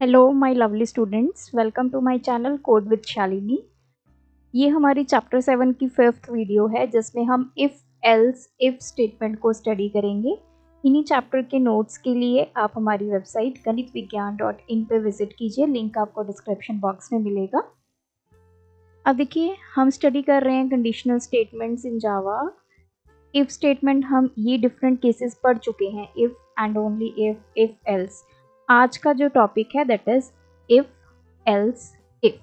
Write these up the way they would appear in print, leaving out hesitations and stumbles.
Hello my lovely students, welcome to my channel code with Shalini. ये हमारी chapter 7 की 5th video है जिसमें हम इफ़ एल्स इफ़ स्टेटमेंट को स्टडी करेंगे। इन्हीं चैप्टर के नोट्स के लिए आप हमारी वेबसाइट ganitviggyan.in पे विजिट कीजिए, लिंक आपको डिस्क्रिप्शन बॉक्स में मिलेगा। अब देखिए, हम स्टडी कर रहे हैं conditional statements in Java. If statement हम ये डिफरेंट केसेस पढ़ चुके हैं, if and only if else. आज का जो टॉपिक है that is if else if.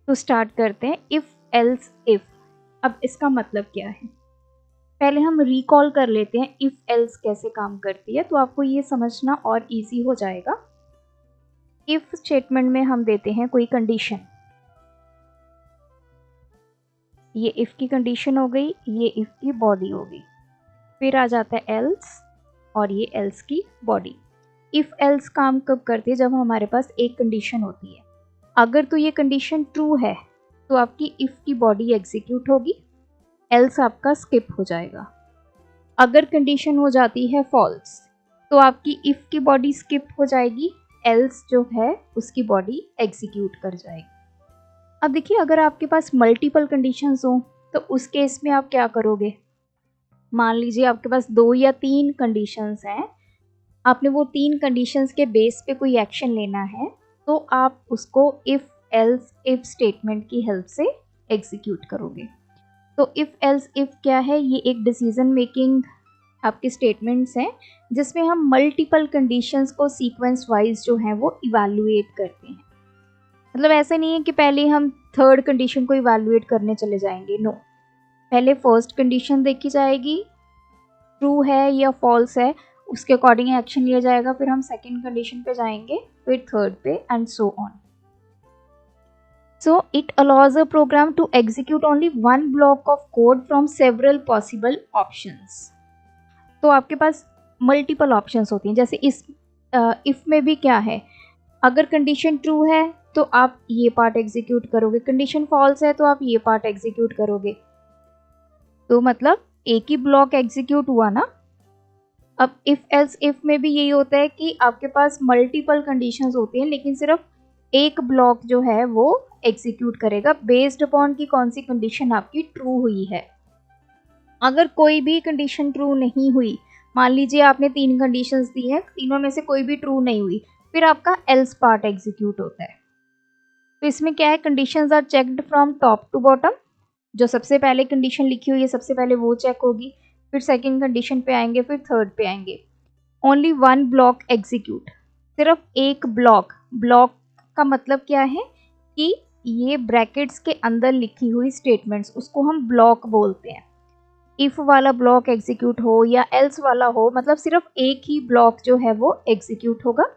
तो स्टार्ट करते हैं इफ एल्स इफ। अब इसका मतलब क्या है, पहले हम रिकॉल कर लेते हैं इफ एल्स कैसे काम करती है, तो आपको ये समझना और इजी हो जाएगा। इफ स्टेटमेंट में हम देते हैं कोई कंडीशन, ये इफ की कंडीशन हो गई, ये इफ की बॉडी हो गई। फिर आ जाता है एल्स और ये एल्स की बॉडी। इफ एल्स काम कब करती है, जब हमारे पास एक कंडीशन होती है। अगर तो ये कंडीशन ट्रू है तो आपकी इफ की बॉडी एग्जीक्यूट होगी, एल्स आपका स्किप हो जाएगा। अगर कंडीशन हो जाती है फॉल्स तो आपकी इफ की बॉडी स्किप हो जाएगी, एल्स जो है उसकी बॉडी एग्जीक्यूट कर जाएगी। अब देखिए, अगर आपके पास मल्टीपल कंडीशंस हो तो उस केस में आप क्या करोगे। मान लीजिए आपके पास 2 या 3 कंडीशंस हैं, आपने वो 3 कंडीशंस के बेस पे कोई एक्शन लेना है, तो आप उसको इफ एल्स इफ स्टेटमेंट की हेल्प से एग्जीक्यूट करोगे। तो इफ एल्स इफ क्या है, ये एक डिसीजन मेकिंग आपके स्टेटमेंट्स हैं जिसमें हम मल्टीपल कंडीशंस को सीक्वेंस वाइज जो है वो इवैल्यूएट करते हैं। मतलब ऐसा नहीं है कि पहले हम थर्ड कंडीशन को इवैल्यूएट करने चले जाएंगे, नो। पहले फर्स्ट कंडीशन देखी जाएगी, ट्रू है या फॉल्स है, उसके अकॉर्डिंग एक्शन लिया जाएगा। फिर हम सेकंड कंडीशन पे जाएंगे, फिर थर्ड पे, and so on. So it allows a program to execute only one block of code from several possible options. तो आपके पास मल्टीपल ऑप्शंस होती हैं। जैसे इस इफ में भी क्या है, अगर कंडीशन ट्रू है तो आप ये पार्ट एग्जीक्यूट करोगे, कंडीशन फॉल्स है तो आप ये पार्ट एग्जीक्यूट करोगे। तो मतलब एक ही ब्लॉक एग्जीक्यूट हुआ ना। अब इफ एल्स इफ में भी यही होता है कि आपके पास मल्टीपल कंडीशंस होती हैं, लेकिन सिर्फ एक ब्लॉक जो है वो एग्जीक्यूट करेगा बेस्ड अपॉन की कौन सी कंडीशन आपकी ट्रू हुई है। अगर कोई भी कंडीशन ट्रू नहीं हुई, मान लीजिए आपने 3 कंडीशंस दी हैं, तीनों में से कोई भी ट्रू नहीं हुई, फिर आपका एल्स पार्ट एग्जीक्यूट होता है। तो इसमें क्या है, conditions are checked from top to bottom. जो सबसे पहले कंडीशन लिखी हुई है सबसे पहले वो चेक होगी, फिर सेकंड कंडीशन पे आएंगे, फिर थर्ड पे आएंगे। ओनली वन ब्लॉक एग्जीक्यूट, सिर्फ एक ब्लॉक। ब्लॉक का मतलब क्या है कि ये ब्रैकेट्स के अंदर लिखी हुई स्टेटमेंट्स, उसको हम ब्लॉक बोलते हैं। इफ वाला ब्लॉक एग्जीक्यूट हो या एल्स वाला हो, मतलब सिर्फ एक ही ब्लॉक जो है वो एग्जीक्यूट होगा।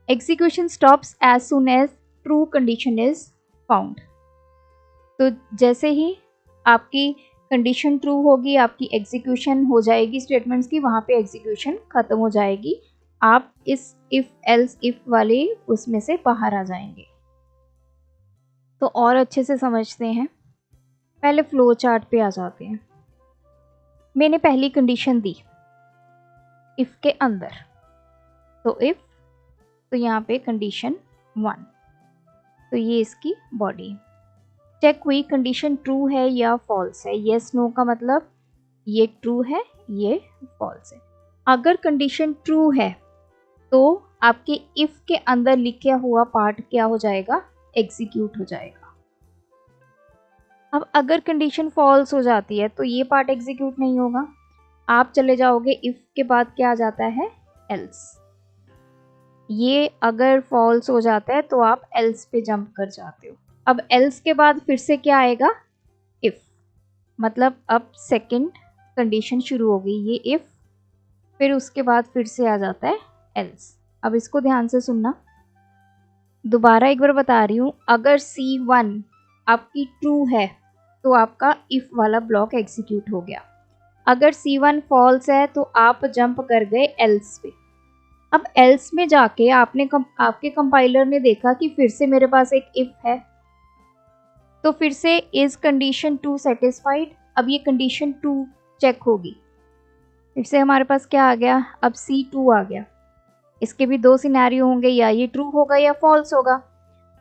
Execution stops as soon as true condition is found. तो जैसे ही आपकी कंडीशन ट्रू होगी, आपकी एग्जीक्यूशन हो जाएगी स्टेटमेंट्स की, वहाँ पे एग्जीक्यूशन ख़त्म हो जाएगी। आप इस इफ़ एल्स इफ़ वाले उसमें से बाहर आ जाएंगे। तो और अच्छे से समझते हैं, पहले फ्लो चार्ट पे आ जाते हैं। मैंने पहली कंडीशन दी इफ़ के अंदर, तो इफ़, तो यहाँ पे कंडीशन 1, तो ये इसकी बॉडी। चेक हुई कंडीशन ट्रू है या फॉल्स है, येस नो का मतलब ये ट्रू है ये फॉल्स है। अगर कंडीशन ट्रू है तो आपके इफ के अंदर लिखा हुआ पार्ट क्या हो जाएगा, एग्जीक्यूट हो जाएगा। अब अगर कंडीशन फॉल्स हो जाती है तो ये पार्ट एग्जीक्यूट नहीं होगा, आप चले जाओगे इफ के बाद क्या आ जाता है, एल्स। ये अगर फॉल्स हो जाता है तो आप एल्स पे जंप कर जाते हो। अब एल्स के बाद फिर से क्या आएगा, इफ, मतलब अब सेकंड कंडीशन शुरू हो गई, ये इफ, फिर उसके बाद फिर से आ जाता है एल्स। अब इसको ध्यान से सुनना, दोबारा एक बार बता रही हूँ। अगर C1 आपकी ट्रू है तो आपका इफ वाला ब्लॉक एग्जीक्यूट हो गया। अगर C1 फॉल्स है तो आप जंप कर गए एल्स पे। अब एल्स में जाके आपके कंपाइलर ने देखा कि फिर से मेरे पास एक इफ है, तो फिर से इज कंडीशन 2 सेटिस्फाइड। अब ये कंडीशन 2 चेक होगी, फिर से हमारे पास क्या आ गया, अब C2 आ गया। इसके भी दो सिनेरियो होंगे, या ये ट्रू होगा या फॉल्स होगा।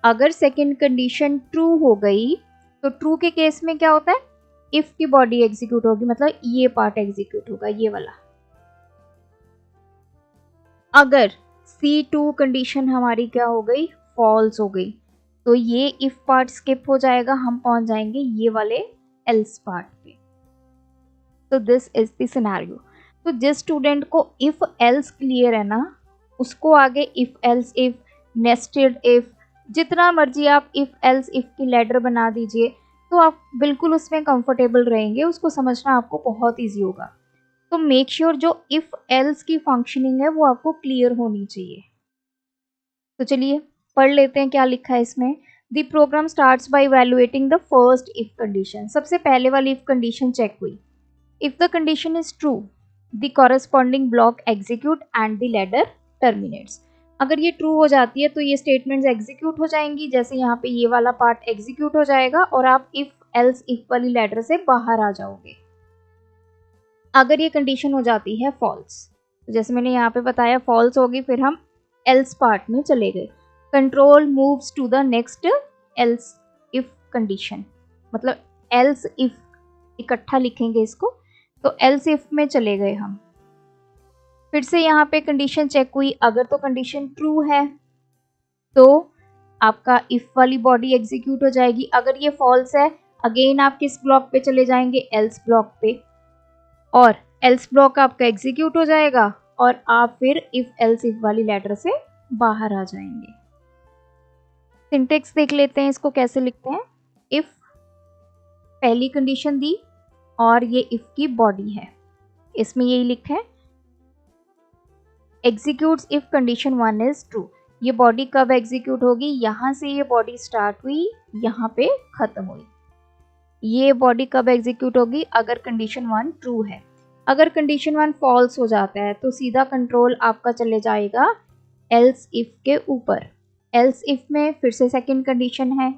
अगर सेकंड कंडीशन ट्रू हो गई तो ट्रू के केस में क्या होता है, इफ की बॉडी एग्जीक्यूट होगी, मतलब ये पार्ट एग्जीक्यूट होगा, ये वाला। अगर C2 कंडीशन हमारी क्या हो गई, फॉल्स हो गई, तो ये इफ पार्ट स्किप हो जाएगा, हम पहुंच जाएंगे ये वाले एल्स पार्ट पे। तो दिस इज द सिनेरियो। तो जिस स्टूडेंट को इफ एल्स क्लियर है ना, उसको आगे if else if, nested if, जितना मर्जी आप इफ एल्स इफ की लैडर बना दीजिए, तो आप बिल्कुल उसमें कंफर्टेबल रहेंगे, उसको समझना आपको बहुत ईजी होगा। तो मेक श्योर जो इफ एल्स की फंक्शनिंग है वो आपको क्लियर होनी चाहिए। तो चलिए पढ़ लेते हैं क्या लिखा है इसमें। The program starts by evaluating the first if condition. सबसे पहले वाली इफ कंडीशन चेक हुई। If the condition is true, the corresponding block execute and the ladder terminates. अगर ये ट्रू हो जाती है तो ये स्टेटमेंट्स एग्जीक्यूट हो जाएंगी, जैसे यहाँ पे ये वाला पार्ट एग्जीक्यूट हो जाएगा और आप इफ एल्स इफ वाली लैडर से बाहर आ जाओगे। अगर ये कंडीशन हो जाती है फॉल्स, तो जैसे मैंने यहाँ पे बताया फॉल्स होगी, फिर हम एल्स पार्ट में चले गए। Control moves to the next else if condition, मतलब एल्स इफ इकट्ठा लिखेंगे इसको, तो एल्स इफ में चले गए हम। फिर से यहाँ पे कंडीशन चेक हुई। अगर तो कंडीशन ट्रू है तो आपका इफ वाली बॉडी एग्जीक्यूट हो जाएगी। अगर ये फॉल्स है, अगेन आप किस ब्लॉक पे चले जाएंगे, एल्स ब्लॉक पे, और एल्स ब्लॉक आपका एग्जीक्यूट हो जाएगा और आप फिर इफ एल्स इफ वाली लेटर से बाहर आ जाएंगे। सिंटेक्स देख लेते हैं इसको कैसे लिखते हैं। इफ पहली कंडीशन दी और ये इफ की बॉडी है, इसमें यही लिखा है executes if condition 1 is true. ये बॉडी कब एग्जीक्यूट होगी, यहाँ से ये बॉडी स्टार्ट हुई, यहाँ पे खत्म हुई। ये बॉडी कब एग्जीक्यूट होगी, अगर कंडीशन 1 ट्रू है। अगर कंडीशन 1 फॉल्स हो जाता है तो सीधा कंट्रोल आपका चले जाएगा एल्स इफ के ऊपर। एल्स इफ में फिर से सेकंड कंडीशन है,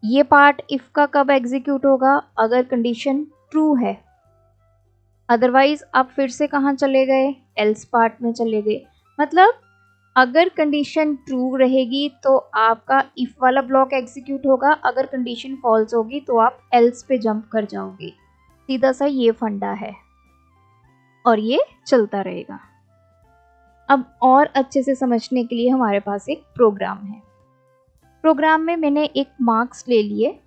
ये पार्ट इफ का कब एग्जीक्यूट होगा, अगर कंडीशन ट्रू है। अदरवाइज आप फिर से कहाँ चले गए, एल्स पार्ट में चले गए। मतलब अगर कंडीशन ट्रू रहेगी तो आपका इफ वाला ब्लॉक एग्जीक्यूट होगा, अगर कंडीशन फॉल्स होगी तो आप एल्स पे जंप कर जाओगे। सीधा सा ये फंडा है और ये चलता रहेगा। अब और अच्छे से समझने के लिए हमारे पास एक प्रोग्राम है। प्रोग्राम में मैंने एक मार्क्स ले लिए,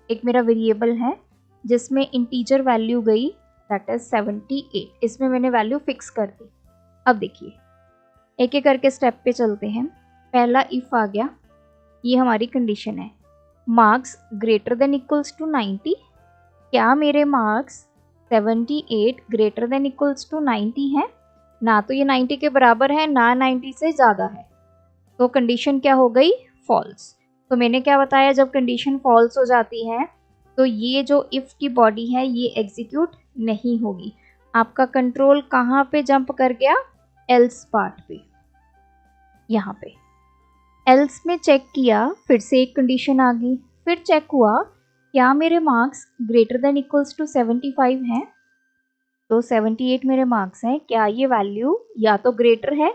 एक मेरा वेरिएबल है जिसमें इंटीजर वैल्यू गई, दैट इज 78। इसमें मैंने वैल्यू फिक्स कर दी। अब देखिए एक एक करके स्टेप पे चलते हैं। पहला इफ आ गया, ये हमारी कंडीशन है, marks greater than equals to 90। क्या मेरे marks 78 greater than equals to 90 है? ना तो ये 90 के बराबर है, ना 90 से ज़्यादा है, तो कंडीशन क्या हो गई, फॉल्स। तो मैंने क्या बताया, जब कंडीशन फॉल्स हो जाती है तो ये जो इफ की बॉडी है ये एग्जीक्यूट नहीं होगी। आपका कंट्रोल कहाँ पे जंप कर गया, एल्स पार्ट पे। यहाँ पे एल्स में चेक किया, फिर से एक कंडीशन आ गई, फिर चेक हुआ क्या मेरे marks greater than equals to 75 हैं? तो 78 मेरे मार्क्स हैं, क्या ये वैल्यू या तो ग्रेटर है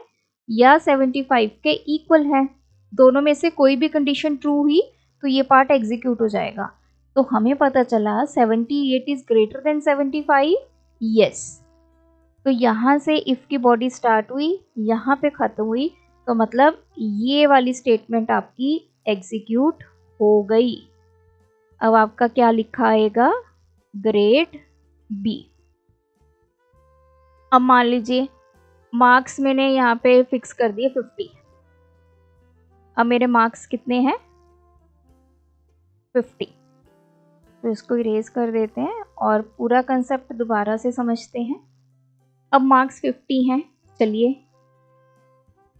या 75 के इक्वल है? दोनों में से कोई भी कंडीशन ट्रू हुई तो ये पार्ट एग्जीक्यूट हो जाएगा। तो हमें पता चला 78 इज ग्रेटर देन 75, यस। तो यहाँ से इफ की बॉडी स्टार्ट हुई, यहाँ पे खत्म हुई, तो मतलब ये वाली स्टेटमेंट आपकी एग्जीक्यूट हो गई। अब आपका क्या लिखा आएगा, ग्रेड बी। अब मान लीजिए मार्क्स मैंने यहाँ पे फिक्स कर दिए 50। अब मेरे मार्क्स कितने हैं, 50। तो इसको इरेज कर देते हैं और पूरा कंसेप्ट दोबारा से समझते हैं। अब मार्क्स 50 हैं, चलिए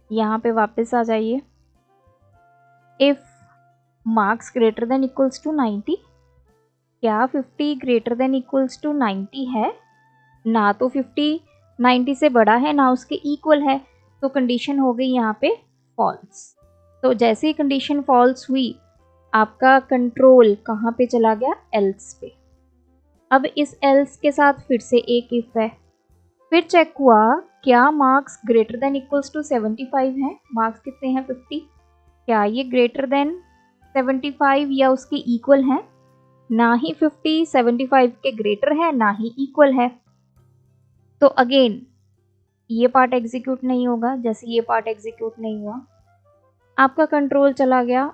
यहाँ पे वापस आ जाइए। If marks greater than equals to 90, क्या 50 ग्रेटर देन इक्वल्स टू 90 है? ना तो 50 90 से बड़ा है, ना उसके इक्वल है, तो कंडीशन हो गई यहाँ पे फॉल्स। तो जैसे ही कंडीशन फॉल्स हुई, आपका कंट्रोल कहाँ पे चला गया, एल्स पे। अब इस एल्स के साथ फिर से एक इफ है, फिर चेक हुआ क्या marks greater than equals to 75 हैं, मार्क्स कितने हैं 50, क्या ये ग्रेटर देन 75 या उसके इक्वल हैं, ना ही 50 75 के ग्रेटर है ना ही इक्वल है। तो अगेन ये पार्ट एग्जीक्यूट नहीं होगा, जैसे ये पार्ट एग्जीक्यूट नहीं हुआ आपका कंट्रोल चला गया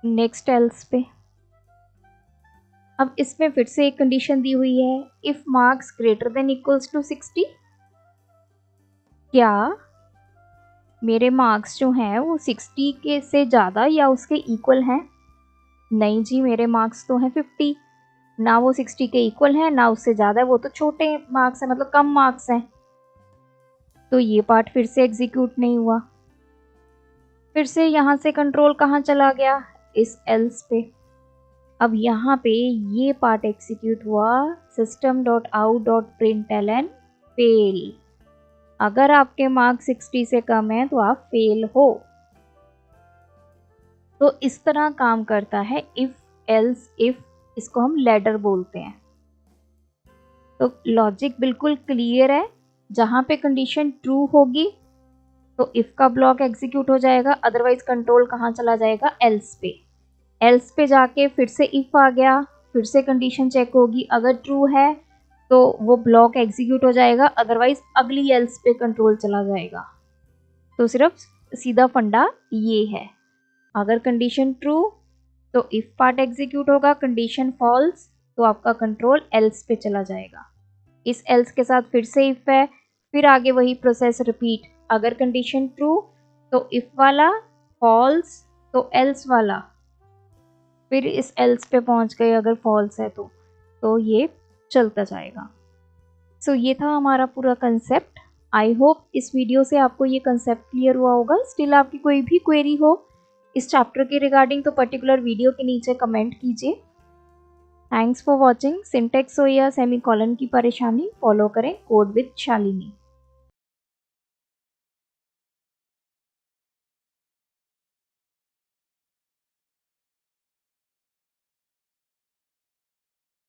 नेक्स्ट एल्स पे। अब इसमें फिर से एक कंडीशन दी हुई है, if marks greater than equals to 60, क्या मेरे मार्क्स जो हैं वो 60 के से ज़्यादा या उसके इक्वल हैं। नहीं जी, मेरे मार्क्स तो हैं 50, ना वो 60 के इक्वल हैं ना उससे ज़्यादा है, वो तो छोटे मार्क्स हैं, मतलब कम मार्क्स हैं। तो ये पार्ट फिर से एग्जीक्यूट नहीं हुआ। फिर से यहाँ से कंट्रोल कहाँ चला गया, इस एल्स पे। अब यहाँ पे ये पार्ट एग्जीक्यूट हुआ, system.out.println फेल। अगर आपके मार्क्स 60 से कम है तो आप फेल हो। तो इस तरह काम करता है इफ एल्स इफ, इसको हम लैडर बोलते हैं। तो लॉजिक बिल्कुल क्लियर है, जहाँ पे कंडीशन ट्रू होगी तो इफ का ब्लॉक एग्जीक्यूट हो जाएगा, अदरवाइज कंट्रोल कहाँ चला जाएगा, एल्स पे। एल्स पे जाके फिर से इफ आ गया, फिर से कंडीशन चेक होगी, अगर ट्रू है तो वो ब्लॉक एग्जीक्यूट हो जाएगा, अदरवाइज अगली एल्स पे कंट्रोल चला जाएगा। तो सिर्फ सीधा फंडा ये है, अगर कंडीशन ट्रू तो इफ पार्ट एग्जीक्यूट होगा, कंडीशन फॉल्स तो आपका कंट्रोल एल्स पे चला जाएगा। इस एल्स के साथ फिर से इफ है, फिर आगे वही प्रोसेस रिपीट, अगर कंडीशन ट्रू तो इफ वाला, फॉल्स तो एल्स वाला, फिर इस एल्स पे पहुंच गए अगर फॉल्स है तो ये चलता जाएगा। सो ये था हमारा पूरा कंसेप्ट। आई होप इस वीडियो से आपको ये कंसेप्ट क्लियर हुआ होगा। स्टिल आपकी कोई भी क्वेरी हो इस चैप्टर के रिगार्डिंग तो पर्टिकुलर वीडियो के नीचे कमेंट कीजिए। Thanks for watching. सिंटेक्स हो या सेमीकोलन की परेशानी, फॉलो करें कोड विद शालिनी।